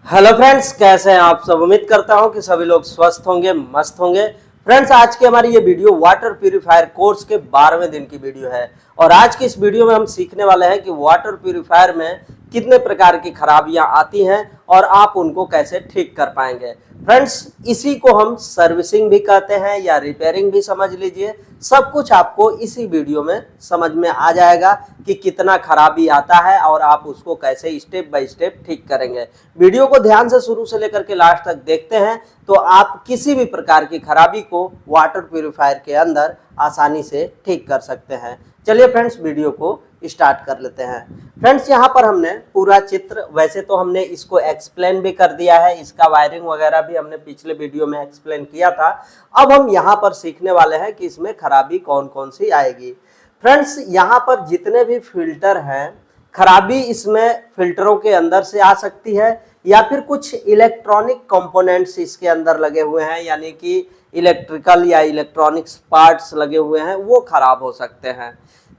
Hello friends, कैसे हैं आप सब। उम्मीद करता हूं कि सभी लोग स्वस्थ होंगे, मस्त होंगे। फ्रेंड्स, आज की हमारी ये वीडियो वाटर प्यूरिफायर कोर्स के 12वें दिन की वीडियो है और आज की इस वीडियो में हम सीखने वाले हैं कि वाटर प्यूरिफायर में कितने प्रकार की खराबियां आती हैं और आप उनको कैसे ठीक कर पाएंगे। फ्रेंड्स, इसी को हम सर्विसिंग भी कहते हैं या रिपेयरिंग भी समझ लीजिए। सब कुछ आपको इसी वीडियो में समझ में आ जाएगा कि कितना खराबी आता है और आप उसको कैसे स्टेप बाय स्टेप ठीक करेंगे। वीडियो को ध्यान से शुरू से लेकर के लास्ट तक देखते हैं तो आप किसी भी प्रकार की खराबी को वाटर प्यूरिफायर के अंदर आसानी से ठीक कर सकते हैं। चलिए फ्रेंड्स, वीडियो को स्टार्ट कर लेते हैं। फ्रेंड्स, यहाँ पर हमने पूरा चित्र, वैसे तो हमने इसको एक्सप्लेन भी कर दिया है, इसका वायरिंग वगैरह भी हमने पिछले वीडियो में एक्सप्लेन किया था। अब हम यहाँ पर सीखने वाले हैं कि इसमें खराबी कौन कौन सी आएगी। फ्रेंड्स, यहाँ पर जितने भी फिल्टर हैं, खराबी इसमें फिल्टरों के अंदर से आ सकती है या फिर कुछ इलेक्ट्रॉनिक कंपोनेंट्स इसके अंदर लगे हुए हैं, यानी कि इलेक्ट्रिकल या इलेक्ट्रॉनिक्स पार्ट्स लगे हुए हैं, वो खराब हो सकते हैं।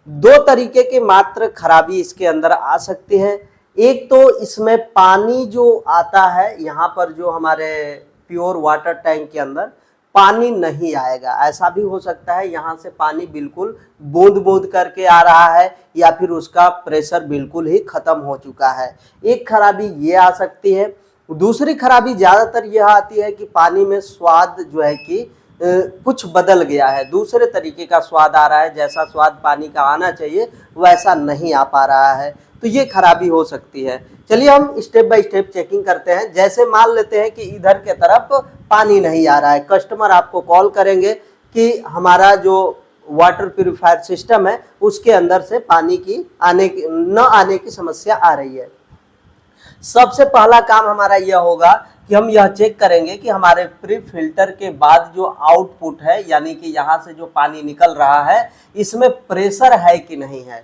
दो तरीके की मात्र खराबी इसके अंदर आ सकती है। एक तो इसमें पानी जो आता है, यहाँ पर जो हमारे प्योर वाटर टैंक के अंदर पानी नहीं आएगा, ऐसा भी हो सकता है। यहाँ से पानी बिल्कुल बूंद बूंद करके आ रहा है या फिर उसका प्रेशर बिल्कुल ही खत्म हो चुका है। एक खराबी ये आ सकती है। दूसरी खराबी ज़्यादातर यह आती है कि पानी में स्वाद जो है कि कुछ बदल गया है, दूसरे तरीके का स्वाद आ रहा है। जैसा स्वाद पानी का आना चाहिए वैसा नहीं आ पा रहा है, तो ये खराबी हो सकती है। चलिए हम स्टेप बाय स्टेप चेकिंग करते हैं। जैसे मान लेते हैं कि इधर के तरफ पानी नहीं आ रहा है, कस्टमर आपको कॉल करेंगे कि हमारा जो वाटर प्यूरिफायर सिस्टम है उसके अंदर से पानी की न आने की समस्या आ रही है। सबसे पहला काम हमारा यह होगा कि हम यह चेक करेंगे कि हमारे प्री फिल्टर के बाद जो आउटपुट है, यानी कि यहाँ से जो पानी निकल रहा है, इसमें प्रेशर है कि नहीं है।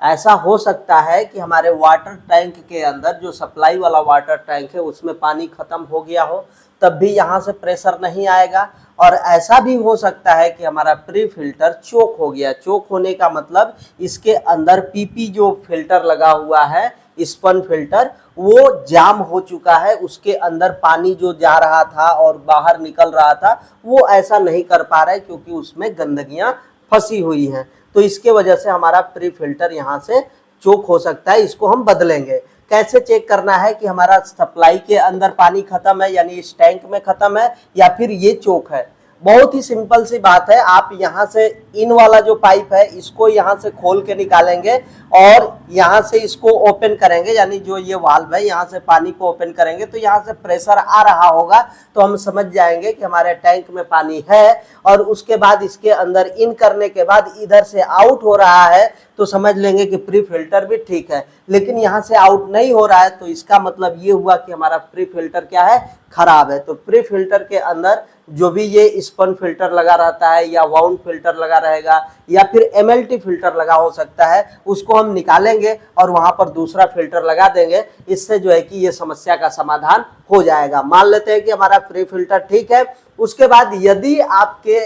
ऐसा हो सकता है कि हमारे वाटर टैंक के अंदर जो सप्लाई वाला वाटर टैंक है उसमें पानी खत्म हो गया हो, तब भी यहाँ से प्रेशर नहीं आएगा। और ऐसा भी हो सकता है कि हमारा प्री फिल्टर चोक हो गया। चोक होने का मतलब इसके अंदर पीपी जो फिल्टर लगा हुआ है, स्पन फिल्टर, वो जाम हो चुका है। उसके अंदर पानी जो जा रहा था और बाहर निकल रहा था वो ऐसा नहीं कर पा रहा है क्योंकि उसमें गंदगियां फंसी हुई हैं। तो इसके वजह से हमारा प्री फिल्टर यहाँ से चोक हो सकता है। इसको हम बदलेंगे। कैसे चेक करना है कि हमारा सप्लाई के अंदर पानी खत्म है, यानी इस टैंक में खत्म है, या फिर ये चोक है। बहुत ही सिंपल सी बात है। आप यहाँ से इन वाला जो पाइप है इसको यहाँ से खोल के निकालेंगे और यहाँ से इसको ओपन करेंगे, यानी जो ये वाल्व है यहाँ से पानी को ओपन करेंगे तो यहाँ से प्रेशर आ रहा होगा, तो हम समझ जाएंगे कि हमारे टैंक में पानी है। और उसके बाद इसके अंदर इन करने के बाद इधर से आउट हो रहा है तो समझ लेंगे कि प्री फिल्टर भी ठीक है। लेकिन यहाँ से आउट नहीं हो रहा है तो इसका मतलब ये हुआ कि हमारा प्री फिल्टर क्या है, खराब है। तो प्री फिल्टर के अंदर जो भी ये स्पन फिल्टर लगा रहता है या वाउंड फिल्टर लगा रहेगा या फिर एमएलटी फिल्टर लगा हो सकता है, उसको हम निकालेंगे और वहां पर दूसरा फिल्टर लगा देंगे। इससे जो है कि ये समस्या का समाधान हो जाएगा। मान लेते हैं कि हमारा प्री फिल्टर ठीक है। उसके बाद यदि आपके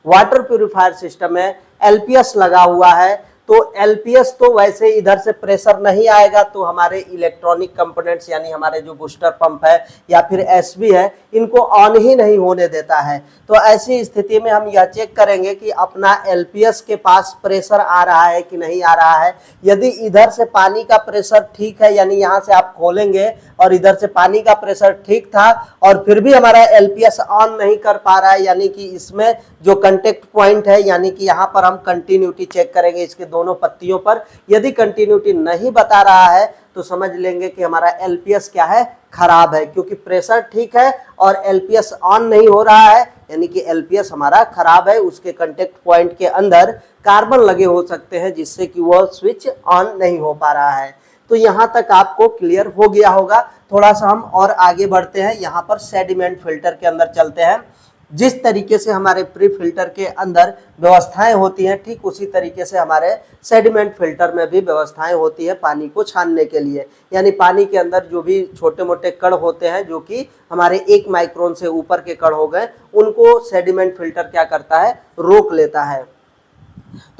वाटर प्यूरिफायर सिस्टम में एलपीएस लगा हुआ है तो एलपीएस तो वैसे इधर से प्रेशर नहीं आएगा, तो हमारे इलेक्ट्रॉनिक कंपोनेंट्स यानी हमारे जो बूस्टर पंप है या फिर एसबी है, इनको ऑन ही नहीं होने देता है। तो ऐसी स्थिति में हम यह चेक करेंगे कि अपना एलपीएस के पास प्रेशर आ रहा है कि नहीं आ रहा है। यदि इधर से पानी का प्रेशर ठीक है, यानी यहाँ से आप खोलेंगे और इधर से पानी का प्रेशर ठीक था और फिर भी हमारा एलपीएस ऑन नहीं कर पा रहा है, यानी कि इसमें जो कंटेक्ट पॉइंट है, यानी कि यहाँ पर हम कंटिन्यूटी चेक करेंगे इसके दोनों पत्तियों पर। यदि कंटिन्यूटी नहीं बता रहा है तो समझ लेंगे कि हमारा एलपीएस क्या है, खराब है, क्योंकि प्रेशर ठीक है और एलपीएस ऑन नहीं हो रहा है, यानी कि एलपीएस हमारा खराब है। उसके कंटेक्ट पॉइंट के अंदर कार्बन लगे हो सकते हैं जिससे कि वह स्विच ऑन नहीं हो पा रहा है। तो यहाँ तक आपको क्लियर हो गया होगा। थोड़ा सा हम और आगे बढ़ते हैं। यहाँ पर सेडिमेंट फिल्टर के अंदर चलते हैं। जिस तरीके से हमारे प्री फिल्टर के अंदर व्यवस्थाएं होती हैं, ठीक उसी तरीके से हमारे सेडिमेंट फिल्टर में भी व्यवस्थाएं होती है पानी को छानने के लिए। यानी पानी के अंदर जो भी छोटे मोटे कण होते हैं जो कि हमारे 1 माइक्रोन से ऊपर के कण हो गए, उनको सेडिमेंट फिल्टर क्या करता है, रोक लेता है।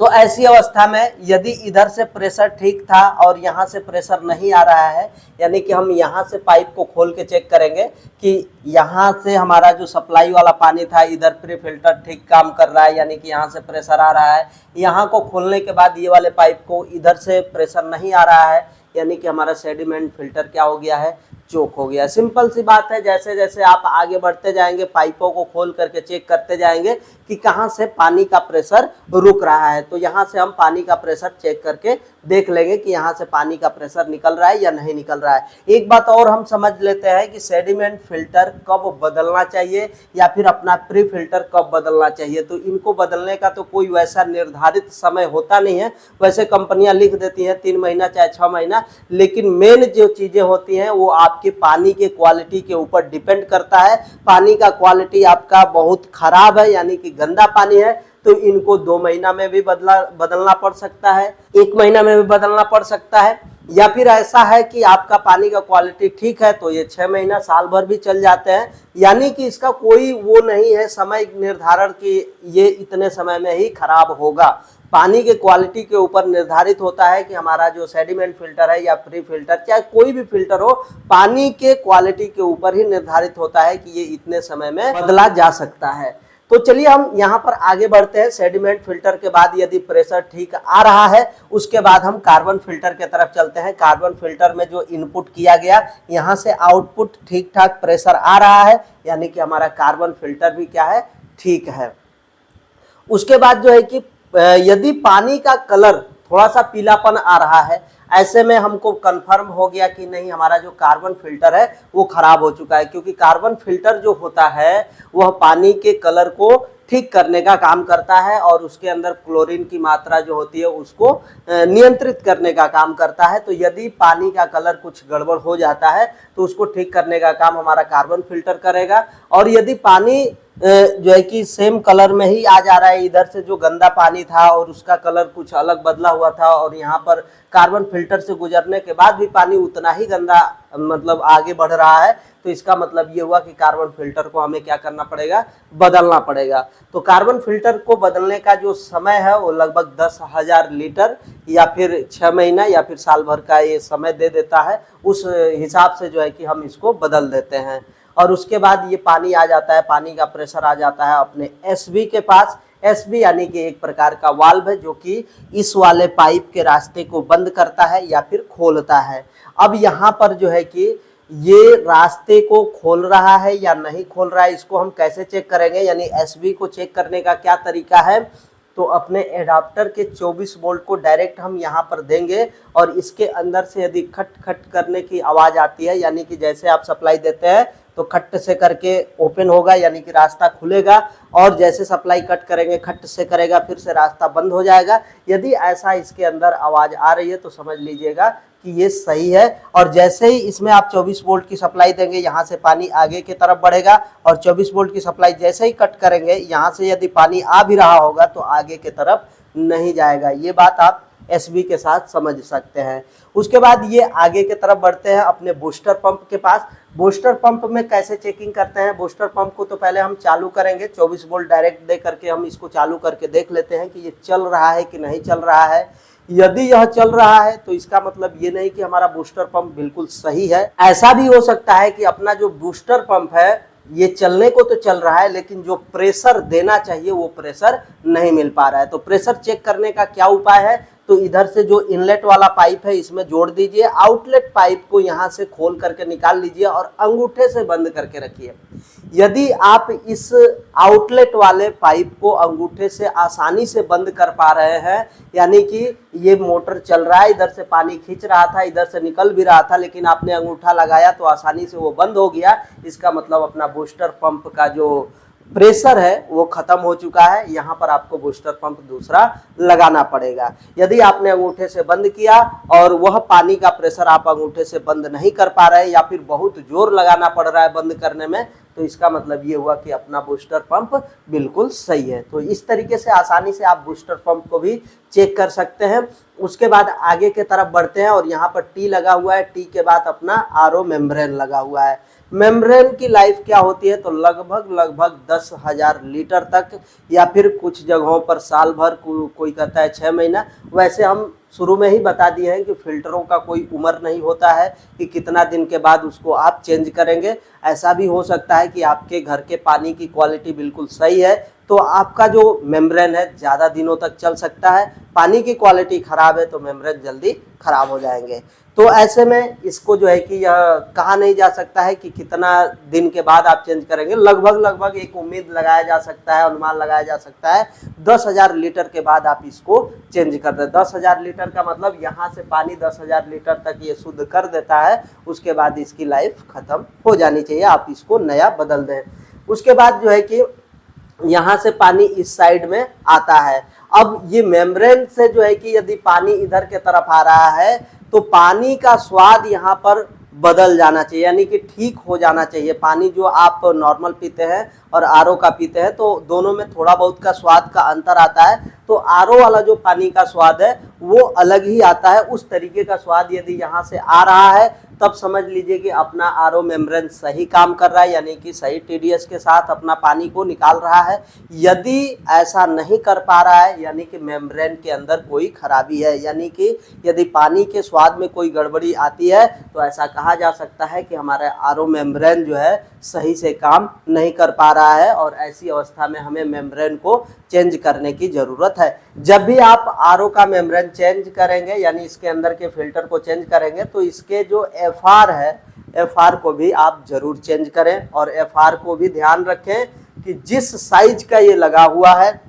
तो ऐसी अवस्था में यदि इधर से प्रेशर ठीक था और यहाँ से प्रेशर नहीं आ रहा है, यानी कि हम यहाँ से पाइप को खोल के चेक करेंगे कि यहाँ से हमारा जो सप्लाई वाला पानी था इधर प्री फिल्टर ठीक काम कर रहा है, यानी कि यहाँ से प्रेशर आ रहा है। यहाँ को खोलने के बाद ये वाले पाइप को इधर से प्रेशर नहीं आ रहा है, यानी कि हमारा सेडिमेंट फिल्टर क्या हो गया है, चोक हो गया। सिंपल सी बात है, जैसे जैसे आप आगे बढ़ते जाएंगे पाइपों को खोल करके चेक करते जाएंगे कि कहाँ से पानी का प्रेशर रुक रहा है। तो यहाँ से हम पानी का प्रेशर चेक करके देख लेंगे कि यहाँ से पानी का प्रेशर निकल रहा है या नहीं निकल रहा है। एक बात और हम समझ लेते हैं कि सेडिमेंट फिल्टर कब बदलना चाहिए या फिर अपना प्री फिल्टर कब बदलना चाहिए। तो इनको बदलने का तो कोई वैसा निर्धारित समय होता नहीं है, वैसे कंपनियां लिख देती हैं 3 महीना चाहे 6 महीना, लेकिन मेन जो चीज़ें होती हैं वो आपके पानी के क्वालिटी के ऊपर डिपेंड करता है। पानी का क्वालिटी आपका बहुत खराब है, यानी कि गंदा पानी है, तो इनको 2 महीना में भी बदलना पड़ सकता है, 1 महीना में भी बदलना पड़ सकता है। या फिर ऐसा है कि आपका पानी का क्वालिटी ठीक है तो ये 6 महीना साल भर भी चल जाते हैं, यानी कि इसका कोई वो नहीं है समय निर्धारण कि ये इतने समय में ही खराब होगा। पानी के क्वालिटी के ऊपर निर्धारित होता है कि हमारा जो सेडिमेंट फिल्टर है या प्री फिल्टर चाहे कोई भी फिल्टर हो, पानी के क्वालिटी के ऊपर ही निर्धारित होता है कि ये इतने समय में बदला जा सकता है। तो चलिए हम यहाँ पर आगे बढ़ते हैं। सेडिमेंट फिल्टर के बाद यदि प्रेशर ठीक आ रहा है उसके बाद हम कार्बन फिल्टर के तरफ चलते हैं। कार्बन फिल्टर में जो इनपुट किया गया यहाँ से आउटपुट ठीक ठाक प्रेशर आ रहा है, यानी कि हमारा कार्बन फिल्टर भी क्या है, ठीक है। उसके बाद जो है कि यदि पानी का कलर थोड़ा सा पीलापन आ रहा है, ऐसे में हमको कंफर्म हो गया कि नहीं हमारा जो कार्बन फिल्टर है वो खराब हो चुका है, क्योंकि कार्बन फिल्टर जो होता है वह पानी के कलर को ठीक करने का काम करता है और उसके अंदर क्लोरीन की मात्रा जो होती है उसको नियंत्रित करने का काम करता है। तो यदि पानी का कलर कुछ गड़बड़ हो जाता है तो उसको ठीक करने का काम हमारा कार्बन फिल्टर करेगा। और यदि पानी जो है कि सेम कलर में ही आ जा रहा है, इधर से जो गंदा पानी था और उसका कलर कुछ अलग बदला हुआ था और यहाँ पर कार्बन फिल्टर से गुजरने के बाद भी पानी उतना ही गंदा मतलब आगे बढ़ रहा है, तो इसका मतलब ये हुआ कि कार्बन फिल्टर को हमें क्या करना पड़ेगा, बदलना पड़ेगा। तो कार्बन फिल्टर को बदलने का जो समय है वो लगभग 10,000 लीटर या फिर 6 महीना या फिर साल भर का ये समय दे देता है। उस हिसाब से जो है कि हम इसको बदल देते हैं और उसके बाद ये पानी आ जाता है, पानी का प्रेशर आ जाता है अपने एसबी के पास। एसबी यानी कि एक प्रकार का वाल्व है जो कि इस वाले पाइप के रास्ते को बंद करता है या फिर खोलता है। अब यहाँ पर जो है कि ये रास्ते को खोल रहा है या नहीं खोल रहा है, इसको हम कैसे चेक करेंगे, यानी एसबी को चेक करने का क्या तरीका है। तो अपने एडाप्टर के 24 वोल्ट को डायरेक्ट हम यहाँ पर देंगे और इसके अंदर से यदि खट खट करने की आवाज़ आती है, यानी कि जैसे आप सप्लाई देते हैं तो खट से करके ओपन होगा यानी कि रास्ता खुलेगा, और जैसे सप्लाई कट करेंगे खट से करेगा फिर से रास्ता बंद हो जाएगा। यदि ऐसा इसके अंदर आवाज़ आ रही है तो समझ लीजिएगा कि ये सही है। और जैसे ही इसमें आप 24 वोल्ट की सप्लाई देंगे यहाँ से पानी आगे की तरफ बढ़ेगा, और 24 वोल्ट की सप्लाई जैसे ही कट करेंगे यहाँ से यदि पानी आ भी रहा होगा तो आगे की तरफ नहीं जाएगा। ये बात आप एसबी के साथ समझ सकते हैं। उसके बाद ये आगे की तरफ बढ़ते हैं अपने बूस्टर पंप के पास। बूस्टर पंप में कैसे चेकिंग करते हैं, बूस्टर पंप को तो पहले हम चालू करेंगे, 24 वोल्ट डायरेक्ट दे करके हम इसको चालू करके देख लेते हैं कि ये चल रहा है कि नहीं चल रहा है। यदि यह चल रहा है तो इसका मतलब ये नहीं कि हमारा बूस्टर पंप बिल्कुल सही है। ऐसा भी हो सकता है कि अपना जो बूस्टर पंप है ये चलने को तो चल रहा है लेकिन जो प्रेशर देना चाहिए वो प्रेशर नहीं मिल पा रहा है। तो प्रेशर चेक करने का क्या उपाय है, तो इधर से जो इनलेट वाला पाइप है इसमें जोड़ दीजिए, आउटलेट पाइप को यहाँ से खोल करके निकाल लीजिए और अंगूठे से बंद करके रखिए। यदि आप इस आउटलेट वाले पाइप को अंगूठे से आसानी से बंद कर पा रहे हैं, यानी कि ये मोटर चल रहा है, इधर से पानी खींच रहा था, इधर से निकल भी रहा था, लेकिन आपने अंगूठा लगाया तो आसानी से वो बंद हो गया, इसका मतलब अपना बूस्टर पंप का जो प्रेशर है वो खत्म हो चुका है। यहाँ पर आपको बूस्टर पंप दूसरा लगाना पड़ेगा। यदि आपने अंगूठे से बंद किया और वह पानी का प्रेशर आप अंगूठे से बंद नहीं कर पा रहे या फिर बहुत जोर लगाना पड़ रहा है बंद करने में, तो इसका मतलब ये हुआ कि अपना बूस्टर पंप बिल्कुल सही है। तो इस तरीके से आसानी से आप बूस्टर पंप को भी चेक कर सकते हैं। उसके बाद आगे के तरफ बढ़ते हैं और यहाँ पर टी लगा हुआ है, टी के बाद अपना आरओ मेम्ब्रेन लगा हुआ है। मेम्ब्रेन की लाइफ क्या होती है, तो लगभग 10,000 लीटर तक, या फिर कुछ जगहों पर साल भर, कोई कहता है 6 महीना। वैसे हम शुरू में ही बता दिए हैं कि फिल्टरों का कोई उम्र नहीं होता है कि कितना दिन के बाद उसको आप चेंज करेंगे। ऐसा भी हो सकता है कि आपके घर के पानी की क्वालिटी बिल्कुल सही है तो आपका जो मेम्ब्रेन है ज़्यादा दिनों तक चल सकता है, पानी की क्वालिटी ख़राब है तो मेम्ब्रेन जल्दी ख़राब हो जाएंगे। तो ऐसे में इसको जो है कि यह कहा नहीं जा सकता है कि कितना दिन के बाद आप चेंज करेंगे। लगभग एक उम्मीद लगाया जा सकता है, अनुमान लगाया जा सकता है 10,000 लीटर के बाद आप इसको चेंज कर दें। 10,000 लीटर का मतलब यहाँ से पानी 10,000 लीटर तक ये शुद्ध कर देता है, उसके बाद इसकी लाइफ ख़त्म हो जानी चाहिए, आप इसको नया बदल दें। उसके बाद जो है कि यहाँ से पानी इस साइड में आता है। अब ये मेम्ब्रेन से जो है कि यदि पानी इधर के तरफ आ रहा है तो पानी का स्वाद यहाँ पर बदल जाना चाहिए, यानी कि ठीक हो जाना चाहिए। पानी जो आप नॉर्मल पीते हैं और आरओ का पीते हैं तो दोनों में थोड़ा बहुत का स्वाद का अंतर आता है। तो आरओ वाला जो पानी का स्वाद है वो अलग ही आता है। उस तरीके का स्वाद यदि यहाँ से आ रहा है तब समझ लीजिए कि अपना आरओ मेम्ब्रेन सही काम कर रहा है, यानी कि सही टीडीएस के साथ अपना पानी को निकाल रहा है। यदि ऐसा नहीं कर पा रहा है यानी कि मेम्ब्रेन के अंदर कोई खराबी है, यानी कि यदि पानी के स्वाद में कोई गड़बड़ी आती है तो ऐसा कहा जा सकता है कि हमारा आरओ मेम्ब्रेन जो है सही से काम नहीं कर पा रहा है और ऐसी अवस्था में हमें मेम्ब्रेन को चेंज करने की ज़रूरत है। जब भी आप आरओ का मेम्ब्रेन चेंज करेंगे यानी इसके अंदर के फिल्टर को चेंज करेंगे तो इसके जो एफआर है, एफआर को भी आप जरूर चेंज करें और एफआर को भी ध्यान रखें कि जिस साइज का ये लगा हुआ है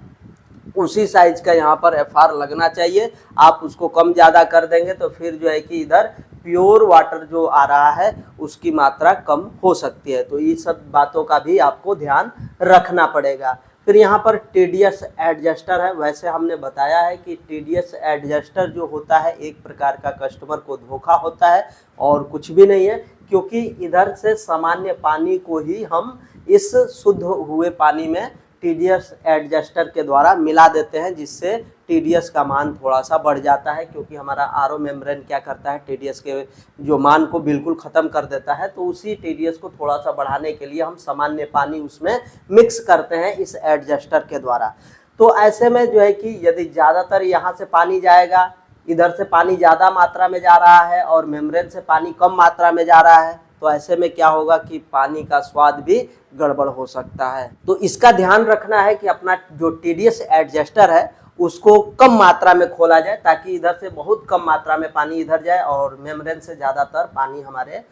उसी साइज का यहाँ पर एफआर लगना चाहिए। आप उसको कम ज़्यादा कर देंगे तो फिर जो है कि इधर प्योर वाटर जो आ रहा है उसकी मात्रा कम हो सकती है। तो ये सब बातों का भी आपको ध्यान रखना पड़ेगा। फिर यहाँ पर टीडीएस एडजस्टर है। वैसे हमने बताया है कि टीडीएस एडजस्टर जो होता है एक प्रकार का कस्टमर को धोखा होता है और कुछ भी नहीं है, क्योंकि इधर से सामान्य पानी को ही हम इस शुद्ध हुए पानी में टीडीएस एडजस्टर के द्वारा मिला देते हैं, जिससे टीडीएस का मान थोड़ा सा बढ़ जाता है। क्योंकि हमारा आरओ मेम्ब्रेन क्या करता है, टीडीएस के जो मान को बिल्कुल ख़त्म कर देता है। तो उसी टीडीएस को थोड़ा सा बढ़ाने के लिए हम सामान्य पानी उसमें मिक्स करते हैं इस एडजस्टर के द्वारा। तो ऐसे में जो है कि यदि ज़्यादातर यहाँ से पानी जाएगा, इधर से पानी ज़्यादा मात्रा में जा रहा है और मेम्ब्रेन से पानी कम मात्रा में जा रहा है, तो ऐसे में क्या होगा कि पानी का स्वाद भी गड़बड़ हो सकता है। तो इसका ध्यान रखना है कि अपना जो टीडीएस एडजस्टर है उसको कम मात्रा में खोला जाए, ताकि इधर से बहुत कम मात्रा में पानी इधर जाए और मेम्ब्रेन से ज़्यादातर पानी हमारे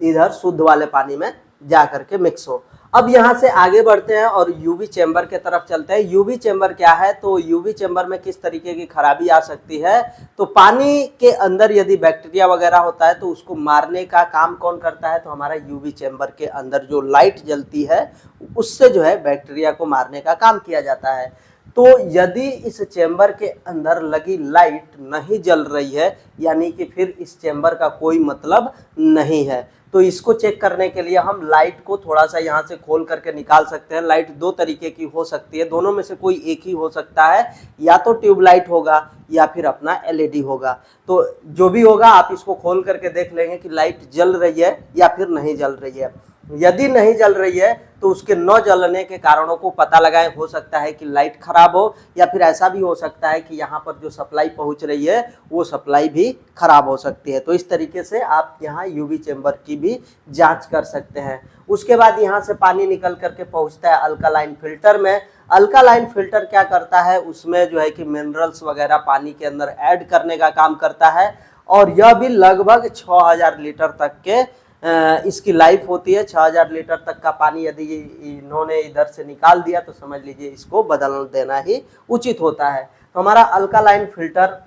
इधर शुद्ध वाले पानी में जा करके मिक्स हो। अब यहाँ से आगे बढ़ते हैं और यूवी चेंबर के तरफ चलते हैं। यूवी चेंबर क्या है, तो यूवी चेंबर में किस तरीके की खराबी आ सकती है, तो पानी के अंदर यदि बैक्टीरिया वगैरह होता है तो उसको मारने का काम कौन करता है, तो हमारा यूवी चेंबर के अंदर जो लाइट जलती है उससे जो है बैक्टीरिया को मारने का काम किया जाता है। तो यदि इस चेंबर के अंदर लगी लाइट नहीं जल रही है यानी कि फिर इस चेंबर का कोई मतलब नहीं है। तो इसको चेक करने के लिए हम लाइट को थोड़ा सा यहाँ से खोल करके निकाल सकते हैं। लाइट दो तरीके की हो सकती है, दोनों में से कोई एक ही हो सकता है, या तो ट्यूबलाइट होगा या फिर अपना एलईडी होगा। तो जो भी होगा आप इसको खोल करके देख लेंगे कि लाइट जल रही है या फिर नहीं जल रही है। यदि नहीं जल रही है तो उसके न जलने के कारणों को पता लगाएं। हो सकता है कि लाइट खराब हो, या फिर ऐसा भी हो सकता है कि यहाँ पर जो सप्लाई पहुँच रही है वो सप्लाई भी खराब हो सकती है। तो इस तरीके से आप यहाँ यूवी चेंबर की भी जांच कर सकते हैं। उसके बाद यहाँ से पानी निकल करके पहुँचता है अल्कालाइन फिल्टर में। अल्कालाइन फिल्टर क्या करता है, उसमें जो है कि मिनरल्स वगैरह पानी के अंदर ऐड करने का काम करता है, और यह भी लगभग 6000 लीटर तक के इसकी लाइफ होती है। 6000 लीटर तक का पानी यदि इन्होंने इधर से निकाल दिया तो समझ लीजिए इसको बदल देना ही उचित होता है। तो हमारा अल्कालाइन फिल्टर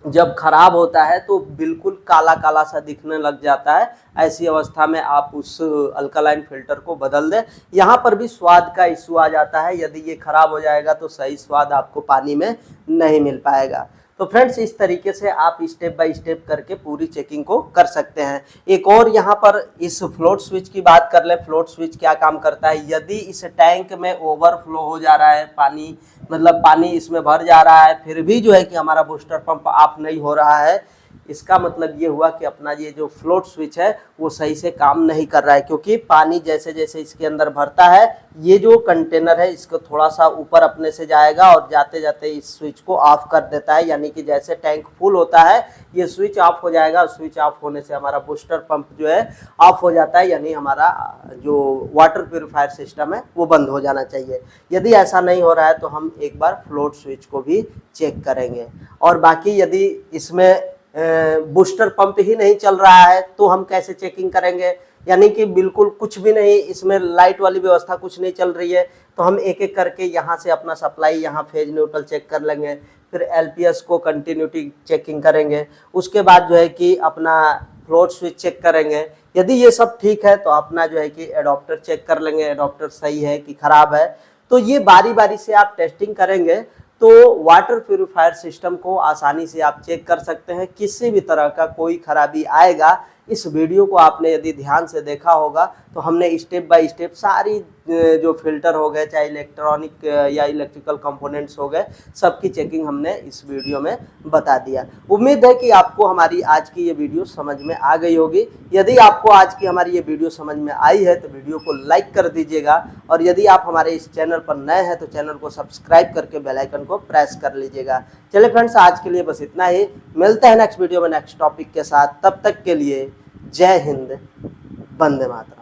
जब खराब होता है तो बिल्कुल काला काला सा दिखने लग जाता है। ऐसी अवस्था में आप उस अल्कालाइन फिल्टर को बदल दें। यहाँ पर भी स्वाद का इशू आ जाता है, यदि ये खराब हो जाएगा तो सही स्वाद आपको पानी में नहीं मिल पाएगा। तो फ्रेंड्स इस तरीके से आप स्टेप बाय स्टेप करके पूरी चेकिंग को कर सकते हैं। एक और यहाँ पर इस फ्लोट स्विच की बात कर ले। फ्लोट स्विच क्या काम करता है, यदि इस टैंक में ओवरफ्लो हो जा रहा है पानी, मतलब पानी इसमें भर जा रहा है, फिर भी जो है कि हमारा बूस्टर पंप ऑफ नहीं हो रहा है, इसका मतलब ये हुआ कि अपना ये जो फ्लोट स्विच है वो सही से काम नहीं कर रहा है, क्योंकि पानी जैसे जैसे इसके अंदर भरता है ये जो कंटेनर है इसको थोड़ा सा ऊपर अपने से जाएगा और जाते जाते इस स्विच को ऑफ कर देता है। यानी कि जैसे टैंक फुल होता है ये स्विच ऑफ हो जाएगा, स्विच ऑफ होने से हमारा बूस्टर पंप जो है ऑफ हो जाता है, यानी हमारा जो वाटर प्यूरिफायर सिस्टम है वो बंद हो जाना चाहिए। यदि ऐसा नहीं हो रहा है तो हम एक बार फ्लोट स्विच को भी चेक करेंगे। और बाकी यदि इसमें बूस्टर पंप ही नहीं चल रहा है तो हम कैसे चेकिंग करेंगे, यानी कि बिल्कुल कुछ भी नहीं, इसमें लाइट वाली व्यवस्था कुछ नहीं चल रही है, तो हम एक एक करके यहाँ से अपना सप्लाई यहाँ फेज न्यूट्रल चेक कर लेंगे, फिर एलपीएस को कंटिन्यूटी चेकिंग करेंगे, उसके बाद जो है कि अपना फ्लोट स्विच चेक करेंगे। यदि ये सब ठीक है तो अपना जो है कि एडॉप्टर चेक कर लेंगे, एडॉप्टर सही है कि खराब है। तो ये बारी बारी से आप टेस्टिंग करेंगे तो वाटर प्यूरिफायर सिस्टम को आसानी से आप चेक कर सकते हैं। किसी भी तरह का कोई खराबी आएगा, इस वीडियो को आपने यदि ध्यान से देखा होगा तो हमने स्टेप बाय स्टेप सारी जो फिल्टर हो गए, चाहे इलेक्ट्रॉनिक या इलेक्ट्रिकल कंपोनेंट्स हो गए, सबकी चेकिंग हमने इस वीडियो में बता दिया। उम्मीद है कि आपको हमारी आज की ये वीडियो समझ में आ गई होगी। यदि आपको आज की हमारी ये वीडियो समझ में आई है तो वीडियो को लाइक कर दीजिएगा, और यदि आप हमारे इस चैनल पर नए हैं तो चैनल को सब्सक्राइब करके बेल आइकन को प्रेस कर लीजिएगा। चलिए फ्रेंड्स, आज के लिए बस इतना ही, मिलते हैं नेक्स्ट वीडियो में नेक्स्ट टॉपिक के साथ। तब तक के लिए जय हिंद, वंदे मातरम।